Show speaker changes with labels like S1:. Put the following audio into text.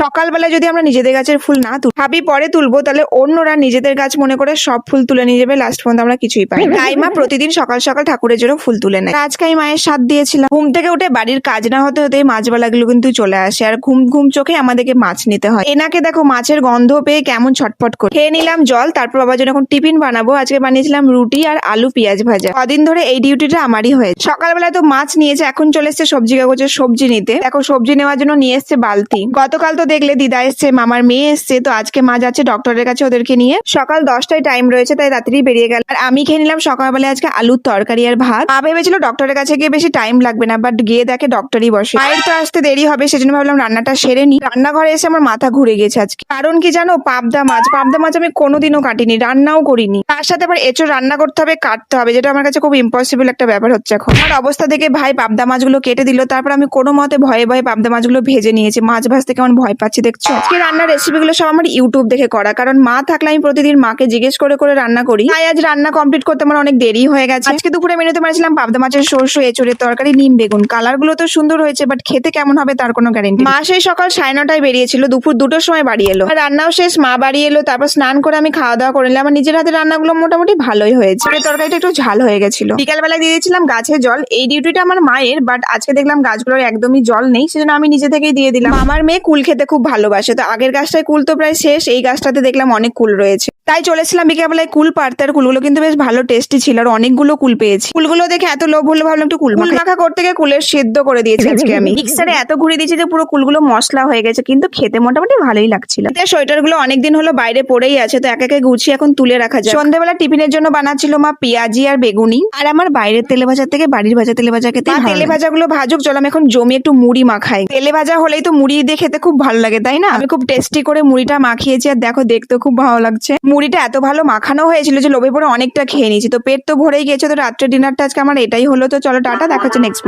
S1: সকালবেলা যদি আমরা নিজেদের গাছের ফুল না তুলি, ভাবি পরে তুলবো, তাহলে অন্যরা নিজেদের গাছ মনে করে সব ফুল তুলে নিয়ে যাবে, লাস্ট পর্যন্ত আমরা কিছুই পাই না। তাই মা প্রতিদিন সকাল সকাল ঠাকুরের জন্য ফুল তুলে নেয়। আজকে আমি মায়ের সাথ দিয়েছিলাম। ঘুম থেকে উঠে বাড়ির কাজ না হতে হতে মাছবালাগুলো কিন্তু চলে আসে, আর ঘুম ঘুম চোখে আমাদেরকে মাছ নিতে হয়। এনাকে দেখো মাছের গন্ধ পেয়ে কেমন ছটফট করে। খেয়ে নিলাম জল, তারপর বাবার জন্য এখন টিফিন বানাবো। আজকে বানিয়েছিলাম রুটি আর আলু পেঁয়াজ ভাজা। কদিন ধরে এই ডিউটিটা আমারই হয়েছে। সকালবেলায় তো মাছ নিয়েছে, এখন চলে এসছে সবজি কাগজের সবজি নিতে। দেখো সবজি নেওয়ার জন্য নিয়ে এসছে বালতি। গতকাল তো দেখলে দিদা এসছে, মামার মেয়ে এসছে, তো আজকে মা যাচ্ছে ডক্টরের কাছে ওদেরকে নিয়ে। সকাল 10টায় টাইম রয়েছে, তাই রাত্রি বেরিয়ে গেল। আর আমি খেয়ে নিলাম সকালবেলায় আজকে আলুর তরকারি আর ভাত। মা ভেবেছিল ডক্টরের কাছে গিয়ে বেশি টাইম লাগবে না, বাট গিয়ে দেখে ডক্টরই বসে। মায়ের তো আসতে দেরি হবে, সেজন্য ভাবলাম রান্নাটা সেরে নি। রান্নাঘরে এসে আমার মাথা ঘুরে গেছে আজকে। কারণ কি জানো, পাবদা মাছ আমি কোনোদিনও কাটিনি, রান্নাও করিনি। তার সাথে আবার এঁচড় রান্না করতে হবে, কাটতে হবে, যেটা আমার কাছে খুব ইম্পসিবল একটা ব্যাপার হচ্ছে এখন। আমার অবস্থা দেখে ভাই পাবদা মাছগুলো কেটে দিল, তারপর আমি কোনো মতে ভয়ে ভয়ে পাবদা মাছগুলো ভেজে নিয়েছি। মাছ ভাজতে কেমন ভয় পাচ্ছি দেখছো। আজকে রান্নার রেসিপিগুলো সব আমার ইউটিউব দেখে করা, কারণ মা থাকলে আমি প্রতিদিন মাকে জিজ্ঞেস করে করে রান্না করি। তাই আজ রান্না কমপ্লিট করতে আমার অনেক দেরি হয়ে গেছে। আজকে দুপুরে মেনুতে মারছিলাম পাবদা মাছের সরষে এঁচড়ের তরকারি, নিম বেগুন। কালার গুলো তো সুন্দর হয়েছে, বাট খেতে কেমন হবে তার কোনো গ্যারেন্টি। মা সেই সকাল 9:30টায় বেরিয়েছিল, দুপুর 2টোর সময় বাড়ি এলো। রান্নাও শেষ, মা বাড়ি এলো, তারপর স্নান করে আমি খাওয়া দাওয়া করে নিলাম। আমার নিজের হাতে রান্নাগুলো মোটামুটি ভালোই হয়েছে। তরকারিটা একটু ঝাল হয়ে গেছিল। বিকালবেলা দিয়ে দিয়েছিলাম গাছে জল। এই ডিউটিটা আমার মায়ের, বাট আজকে দেখলাম গাছগুলোর একদমই জল নেই, সেজন্য আমি নিজে থেকেই দিয়ে দিলাম। আমার মেয়ে কুল খেতে খুব ভালোবাসে, তো আগের গাছটায় কুল তো প্রায় শেষ, এই গাছটাতে দেখলাম অনেক কুল রয়েছে, তাই চলেছিলাম বিকেলবেলায় কুল পাড়তে। আর কুলগুলো কিন্তু বেশ ভালো টেস্টি ছিল, আর অনেকগুলো কুল পেয়েছি। কুলগুলো দেখে এত লোভ হলো, ভাবলাম একটু কুল মাখা করতে গিয়ে কুলের সেদ্ধ করে দিয়েছি আজকে আমি। মিক্সারে এত ঘুরে দিয়েছি যে পুরো কুলগুলো মশলা হয়ে গেছে, কিন্তু খেতে মোটামুটি ভালোই লাগছিল। সোয়েটার গুলো অনেকদিন হলো বাইরে পড়েই আছে, তো একে একে গুছিয়ে এখন তুলে রাখা যায়। সন্ধ্যাবেলা টিফিনের জন্য বানাচ্ছিল মা পেঁয়াজি আর বেগুনি। আর আমার বাইরের তেলে ভাজার থেকে বাড়ির ভাজা তেলে ভাজা খেতে, তেলে ভাজাগুলো ভাজুক, চলো আমি এখন জমি একটু মুড়ি মাখাই। তেলে ভাজা হলেই তো মুড়ি দিয়ে খেতে খুব ভালো লাগে, তাই না? আমি খুব টেস্টি করে মুড়িটা মাখিয়েছি, আর দেখো দেখতে খুব ভালো লাগছে। মুড়িটা এত ভালো মাখানো হয়েছিল যে লোভে পড়ে অনেকটা খেয়ে নিয়েছি। তো পেট তো ভরেই গেছে, তো রাত্রে ডিনারটা আজকে আমার এটাই হলো। তো চলো টাটা, দেখা হচ্ছে নেক্সট।